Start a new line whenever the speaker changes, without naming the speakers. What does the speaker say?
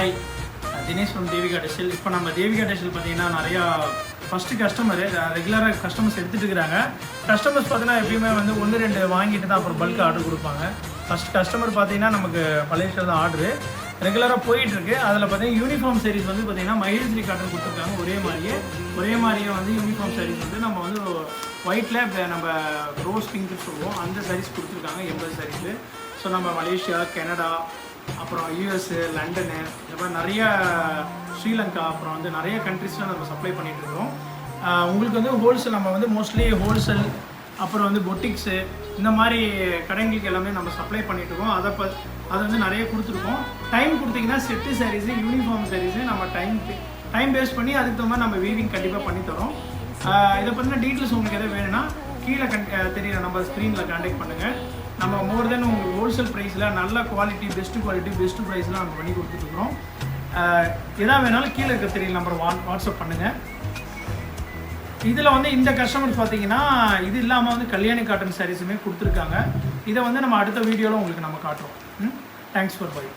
Hi, Dinesh from Devika textile. இப்போ நம்ம Devika textile பார்த்தீங்கன்னா நிறையா ஃபஸ்ட்டு கஸ்டமரு ரெகுலராக கஸ்டமர்ஸ் எடுத்துகிட்டு இருக்கிறாங்க. கஸ்டமர்ஸ் பார்த்தீங்கன்னா எப்பயுமே வந்து 1-2 வாங்கிட்டு தான் அப்புறம் பல்க் ஆர்டர் கொடுப்பாங்க. ஃபஸ்ட் கஸ்டமர் பார்த்தீங்கன்னா நமக்கு பழைய தான் ஆர்டரு ரெகுலராக போயிட்டுருக்கு. அதில் பார்த்தீங்கன்னா யூனிஃபார்ம் சாரீஸ் வந்து பார்த்தீங்கன்னா மகேஸ்வரி காட்டன் கொடுத்துருக்காங்க. ஒரே மாதிரியே வந்து யூனிஃபார்ம் சாரீஸ் வந்து நம்ம வந்து ஒயிட்டில் இப்போ நம்ம ரோஸ் பிங்க்கு சொல்லுவோம், அந்த சாரீஸ் கொடுத்துருக்காங்க 80 சாரீஸு. ஸோ நம்ம மலேசியா, கனடா, அப்புறம் யூஎஸ்ஸு, லண்டனு, இந்த மாதிரி நிறைய ஸ்ரீலங்கா, அப்புறம் வந்து நிறைய கண்ட்ரிஸில் நம்ம சப்ளை பண்ணிகிட்ருக்கோம். உங்களுக்கு வந்து ஹோல்சேல் நம்ம வந்து மோஸ்ட்லி ஹோல்சேல், அப்புறம் வந்து பொட்டிக்ஸு, இந்த மாதிரி கடைங்களுக்கு எல்லாமே நம்ம சப்ளை பண்ணிகிட்ருக்கோம். அதை வந்து நிறைய கொடுத்துருக்கோம். டைம் கொடுத்தீங்கன்னா செட்டு சாரீஸு, யூனிஃபார்ம் சாரீஸு நம்ம டைம் பேஸ் பண்ணி அதுக்கு தகுந்த மாதிரி நம்ம வீவிங் கண்டிப்பாக பண்ணித்தரோம். இதை பற்றின டீட்டெயில்ஸ் உங்களுக்கு எதாவது வேணும்னா கீழே தெரியுற நம்ம ஸ்க்ரீனில் கான்டாக்ட் பண்ணுங்கள். நம்ம மோர் தென் உங்களுக்கு ஹோல்சேல் ப்ரைஸில் நல்ல குவாலிட்டி, பெஸ்ட்டு ப்ரைஸ்லாம் நம்ம பண்ணி கொடுத்துட்ருக்குறோம். எதாவது வேணாலும் கீழே இருக்க தெரியல நம்பர் வாட்ஸ்அப் பண்ணுங்கள். இதில் வந்து இந்த கஸ்டமர்ஸ் பார்த்தீங்கன்னா இது இல்லாமல் வந்து கல்யாணி காட்டன் சாரீஸுமே கொடுத்துருக்காங்க. இதை வந்து நம்ம அடுத்த வீடியோவில் உங்களுக்கு நம்ம காட்டுறோம். Thanks for by.